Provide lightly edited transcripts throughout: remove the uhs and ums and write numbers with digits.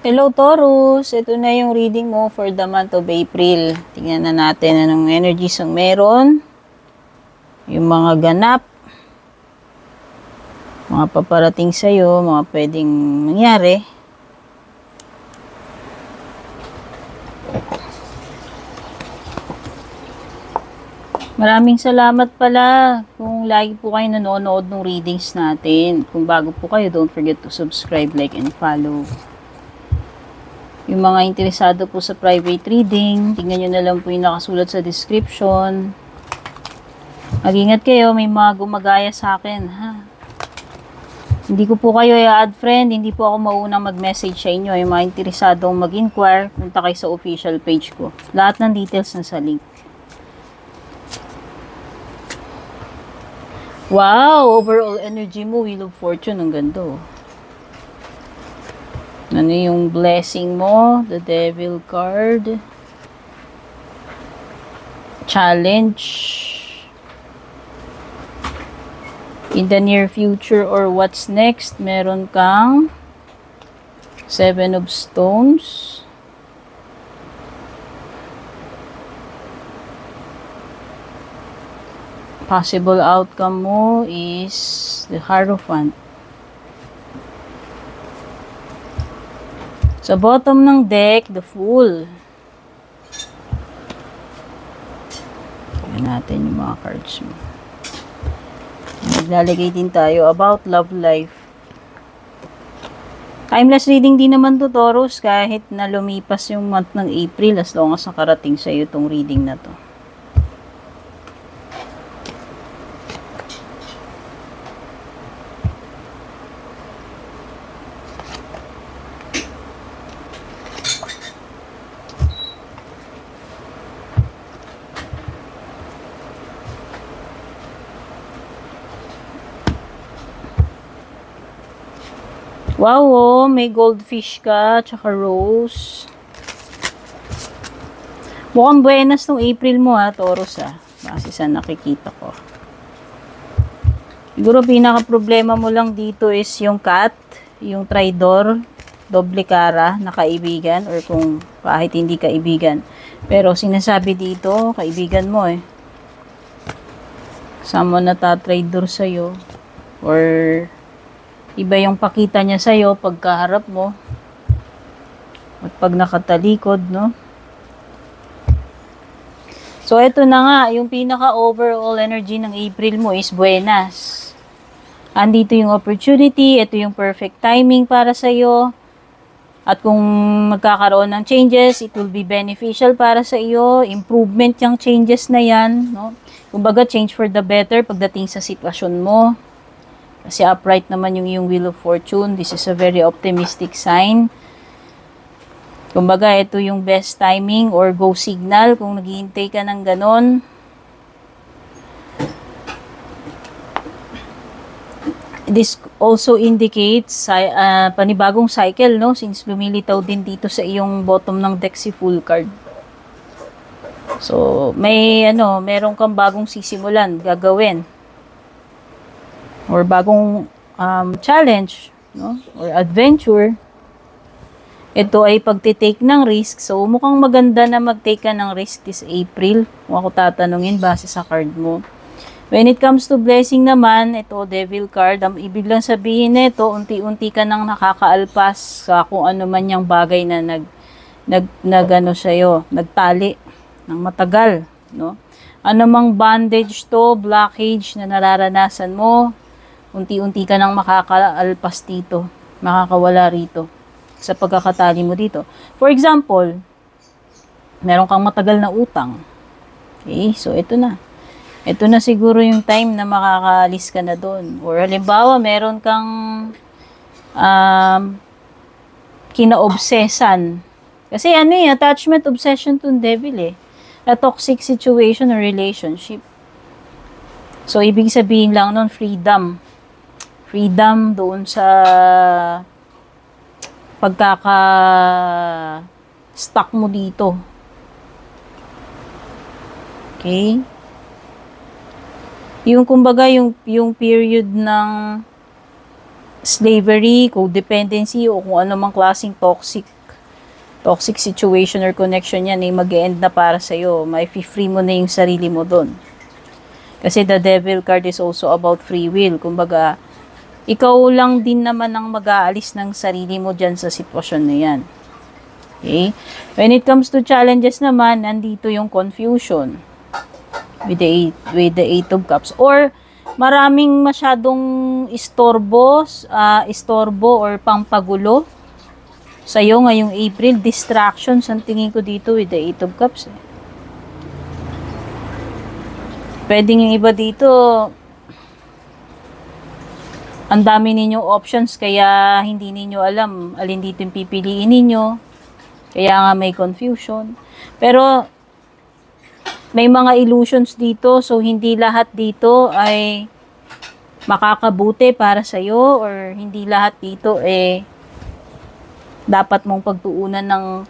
Hello Taurus, ito na yung reading mo for the month of April. Tingnan na natin anong energies ang meron. Yung mga ganap, mga paparating sa'yo, mga pwedeng mangyari. Maraming salamat pala kung lagi po kayo nanonood ng readings natin. Kung bago po kayo, don't forget to subscribe, like, and follow. Yung mga interesado po sa private reading, tingnan nyo na lang po yung nakasulat sa description. Mag-ingat kayo, may mga gumagaya sa akin, ha? Hindi ko po kayo i-add friend, hindi po ako maunang mag-message sa inyo. Yung mga interesadong mag-inquire, punta kayo sa official page ko. Lahat ng details nasa link. Wow! Overall energy mo, Wheel of Fortune, ang ganda. Ano yung blessing mo? The Devil card. Challenge. In the near future or what's next, meron kang Seven of Stones. Possible outcome mo is the Hierophant. Sa bottom ng deck, the Fool. Tignan natin yung mga cards mo. Naglalagay din tayo about love life. Timeless reading din naman to, Taurus, kahit na lumipas yung month ng April, as long as nakarating sa iyo itong reading na to. Wow, oh, may goldfish ka, tsaka rose. Mukhang buenas tong April mo ha, Taurus ha. Base sa nakikita ko. Siguro pinaka-problema mo lang dito is yung cat, yung tridor, doble cara na kaibigan, or kung kahit hindi kaibigan. Pero sinasabi dito, kaibigan mo eh. Someone na ta-tridor sa'yo, or iba yung pakita niya sa'yo pagkaharap mo at pag nakatalikod, no? So, ito na nga, yung pinaka-overall energy ng April mo is buenas. Andito yung opportunity, ito yung perfect timing para sa'yo. At kung magkakaroon ng changes, it will be beneficial para sa iyo. Improvement yung changes na yan, no? Kumbaga, change for the better pagdating sa sitwasyon mo. Kasi upright naman yung Wheel of Fortune. This is a very optimistic sign. Kumbaga, ito yung best timing or go signal kung naghihintay ka ng ganon. This also indicates panibagong cycle, no? Since lumilitaw din dito sa iyong bottom ng deck si Full card. So, meron kang bagong sisimulan, gagawin. Or bagong challenge, no? Or adventure. Ito ay pagtitake ng risk. So, mukhang maganda na mag-take ka ng risk this April. Kung ako tatanungin base sa card mo. When it comes to blessing naman, ito, Devil card. Ang ibig lang sabihin nito, unti-unti ka nang nakakaalpas sa kung ano man yung bagay na nagtali ng matagal, no? Ano mang bondage to, blockage na nararanasan mo, unti-unti ka nang makakaalpas dito, makakawala rito sa pagkakatali mo dito. For example, meron kang matagal na utang. Okay, so ito na. Ito na siguro yung time na makakaalis ka na doon. Or halimbawa, meron kang kinaobsesan. Kasi attachment obsession to devil eh. A toxic situation or relationship. So, ibig sabihin lang nun, freedom. Freedom doon sa pagkaka-stuck mo dito. Okay? Yung kumbaga, yung period ng slavery, codependency, o kung ano mang klaseng toxic situation or connection yan, eh, mag-e-end na para sa'yo. May free mo na yung sarili mo doon. Kasi the devil card is also about free will. Kumbaga, ikaw lang din naman ang mag-aalis ng sarili mo dyan sa sitwasyon na yan. Okay? When it comes to challenges naman, nandito yung confusion with the Eight of Cups. Or, maraming masyadong istorbo or pampagulo sa'yo ngayong April. Distractions ang tingin ko dito with the Eight of Cups. Pwedeng yung iba dito, ang dami ninyong options, kaya hindi ninyo alam alin dito yung pipiliin ninyo. Kaya nga may confusion. Pero, may mga illusions dito, so hindi lahat dito ay makakabuti para sa'yo, or hindi lahat dito dapat mong pagtuunan ng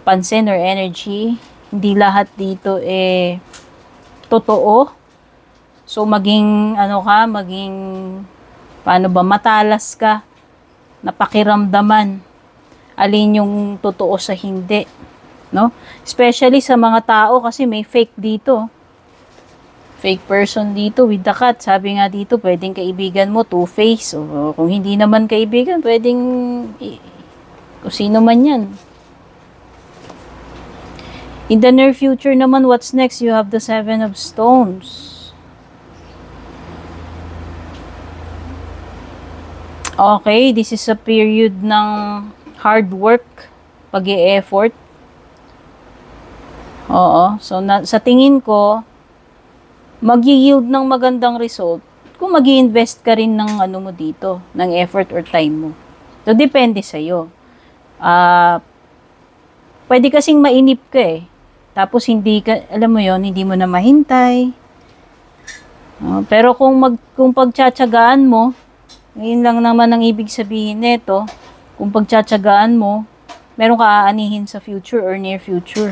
pansin or energy. Hindi lahat dito totoo. So, maging paano ba, matalas ka, napakiramdaman alin yung totoo sa hindi, no? Especially sa mga tao, kasi may fake dito. Fake person dito with the cat. Sabi nga dito, pwedeng kaibigan mo, two-face. O kung hindi naman kaibigan, pwedeng kung sino man yan. In the near future naman, what's next? You have the Seven of Stones. Okay, this is a period ng hard work, pag-i-effort. Oo, so sa tingin ko, mag-yield ng magandang result kung mag-i-invest ka rin ng ano mo dito, ng effort or time mo. So, depende sa'yo. Pwede kasing mainip ka eh. Tapos hindi ka, alam mo yon, hindi mo na mahintay. Pero kung pagtsatsagaan mo, ngayon lang naman ang ibig sabihin nito, kung pagtsatsagaan mo, meron ka aanihin sa future or near future.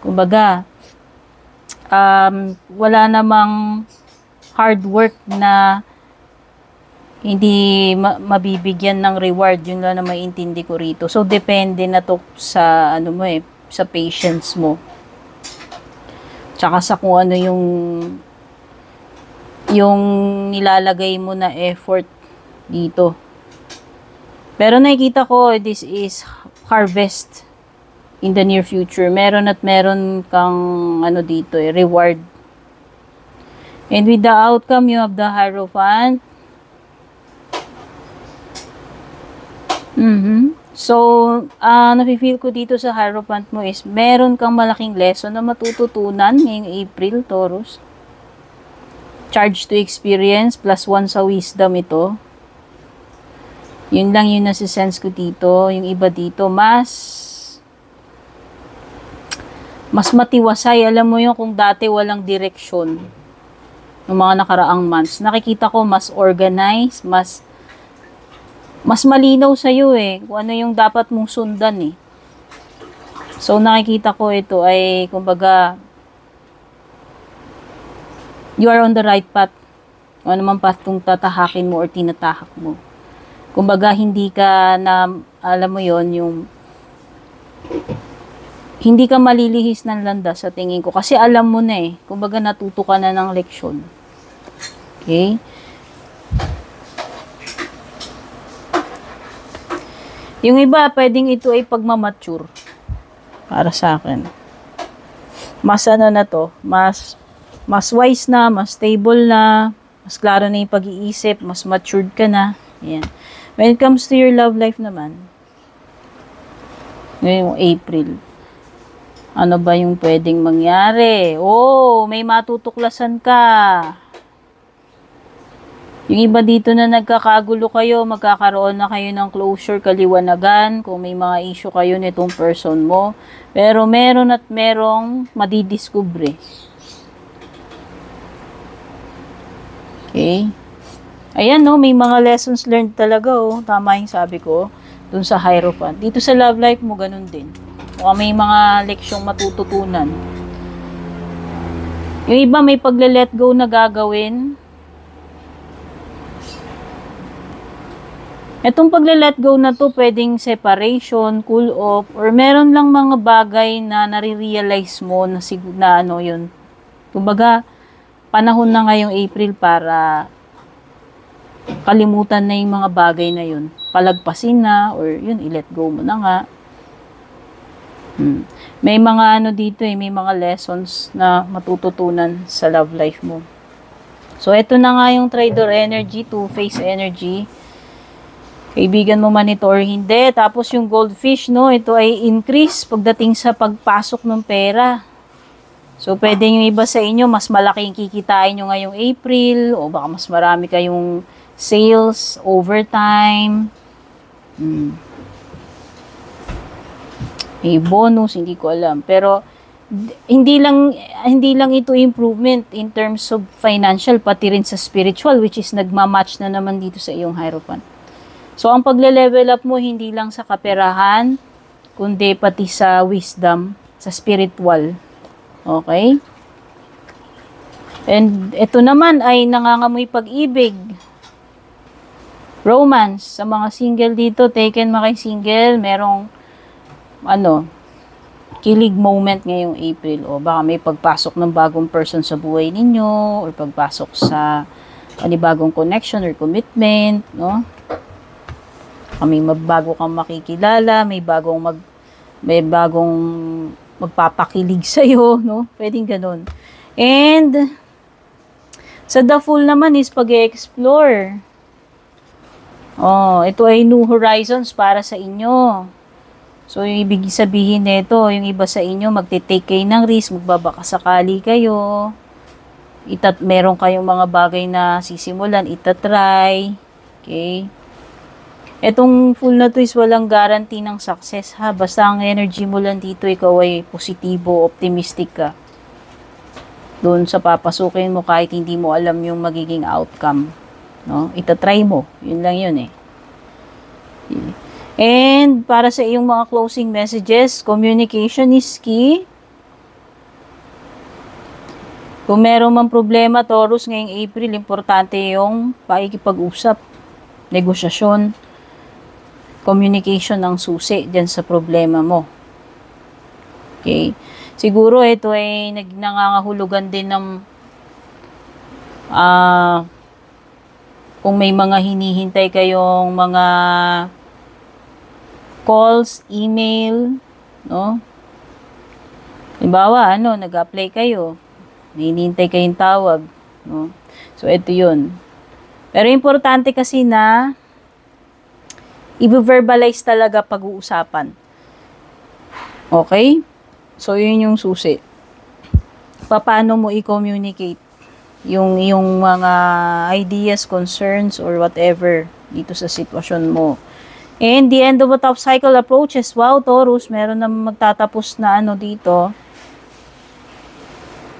Kumbaga, wala namang hard work na hindi mabibigyan ng reward. Yun lang na maiintindi ko rito. So, depende na to sa, sa patience mo. Tsaka sa kung ano yung nilalagay mo na effort dito. Pero nakikita ko, this is harvest in the near future. Meron at meron kang dito reward. And with the outcome, you have the Hierophant. So, nafe-feel ko dito sa Hierophant mo is meron kang malaking lesson na matututunan ngayong April, Taurus. Charge to experience, +1 sa wisdom ito. Yun lang yung nasisense ko dito. Yung iba dito, mas matiwasay. Alam mo yung kung dati walang direksyon ng mga nakaraang months. Nakikita ko mas organized, mas malinaw sa'yo eh. Kung ano yung dapat mong sundan eh. So, nakikita ko ito ay, kumbaga, you are on the right path. Kung ano man path kung tatahakin mo or tinatahak mo. Kumbaga, hindi ka na, alam mo yon yung hindi ka malilihis ng landas sa tingin ko. Kasi alam mo na eh. Kumbaga, natuto ka na ng leksyon. Okay? Yung iba, pwedeng ito ay pagmamature. Para sa akin. Mas na to, mas wise na, mas stable na, mas klaro na yung pag-iisip, mas matured ka na. Yan. When it comes to your love life naman, ngayong April, ano ba yung pwedeng mangyari? Oh, may matutuklasan ka. Yung iba dito na nagkakagulo kayo, magkakaroon na kayo ng closure, kaliwanagan, kung may mga issue kayo nitong person mo. Pero meron at merong madidiskubre. Okay? Ayan, no, may mga lessons learned talaga, oh. Tama yung sabi ko, dun sa Hierophant. Dito sa love life mo, ganun din. Mukhang may mga leksyong matututunan. Yung iba, may pagle-let go na gagawin. Etong pagle-let go na to, pwedeng separation, cool off, or meron lang mga bagay na nare-realize mo na, na ano yun. Kumbaga, panahon na ngayong April para kalimutan na yung mga bagay na yun. Palagpasin na, or yun, i-let go mo na nga. May mga ano dito may mga lessons na matututunan sa love life mo. So, ito na nga yung Tridor energy, Two-Face energy. Kaibigan mo man ito or hindi. Tapos yung Goldfish, no, ito ay increase pagdating sa pagpasok ng pera. So, pwede yung iba sa inyo, mas malaki yung kikitain nyo ngayong April, o baka mas marami kayong sales, overtime. May bonus, hindi ko alam. Pero, hindi lang ito improvement in terms of financial, pati rin sa spiritual, which is nagmamatch na naman dito sa iyong Hierophant. So, ang pagle-level up mo, hindi lang sa kaperahan, kundi pati sa wisdom, sa spiritual. Okay? And ito naman ay nangangamoy pag-ibig. Romance. Sa mga single dito, taken mga single, merong kilig moment ngayong April. O baka may pagpasok ng bagong person sa buhay ninyo, or pagpasok sa panibagong connection or commitment, no? May bago kang makikilala, may bagong magpapakilig sa'yo, no? Pwedeng ganun. And, sa The Fool naman is pag-e-explore. Oh, ito ay new horizons para sa inyo. So, yung ibig sabihin nito, yung iba sa inyo, magte-take kayo ng risk, magbabakasakali kayo, meron kayong mga bagay na sisimulan, itatry, okay? Etong Fool na to is walang guarantee ng success, ha? Basta ang energy mo lang dito, ikaw ay positibo, optimistic ka. Doon sa papasukin mo kahit hindi mo alam yung magiging outcome. No? Itatry mo. Yun lang yun eh. And para sa iyong mga closing messages, communication is key. Kung meron mang problema, Taurus, ngayong April, importante yung pakikipag-usap, negosyasyon, communication ng susi dyan sa problema mo. Okay? Siguro ito ay nangangahulugan din ng kung may mga hinihintay kayong mga calls, email, no? Halimbawa, nag-apply kayo, hinihintay kayong tawag, no? So, ito yun. Pero importante kasi na i-verbalize talaga pag-uusapan. Okay? So, yun yung susi. Paano mo i-communicate yung mga ideas, concerns, or whatever dito sa sitwasyon mo. And the end of a tough cycle approaches. Wow, Taurus, meron na magtatapos na dito.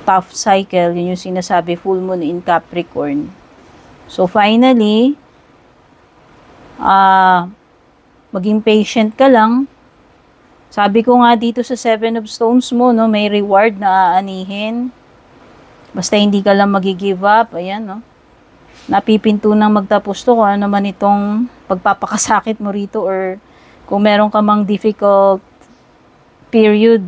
Tough cycle, yun yung sinasabi, full moon in Capricorn. So, finally, maging patient ka lang. Sabi ko nga dito sa Seven of Stones mo, no, may reward na aanihin. Basta hindi ka lang mag-give up. Ayan, no. Napipinto nang magtapos to kung ano man itong pagpapakasakit mo rito, or kung meron ka mang difficult period,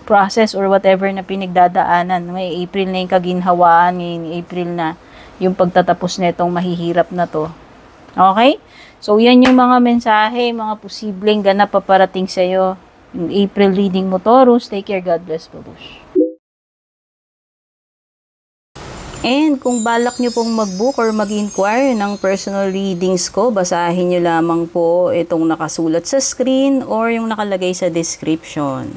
process, or whatever na pinagdadaanan. May April na yung kaginhawaan, ngayon April na yung pagtatapos na itong mahihirap na to. Okay? So, yan yung mga mensahe, mga posibleng ganap paparating sa'yo. Yung April reading mo, Taurus. Take care. God bless, Babush. And kung balak nyo pong mag-book or mag-inquire ng personal readings ko, basahin nyo lamang po itong nakasulat sa screen or yung nakalagay sa description.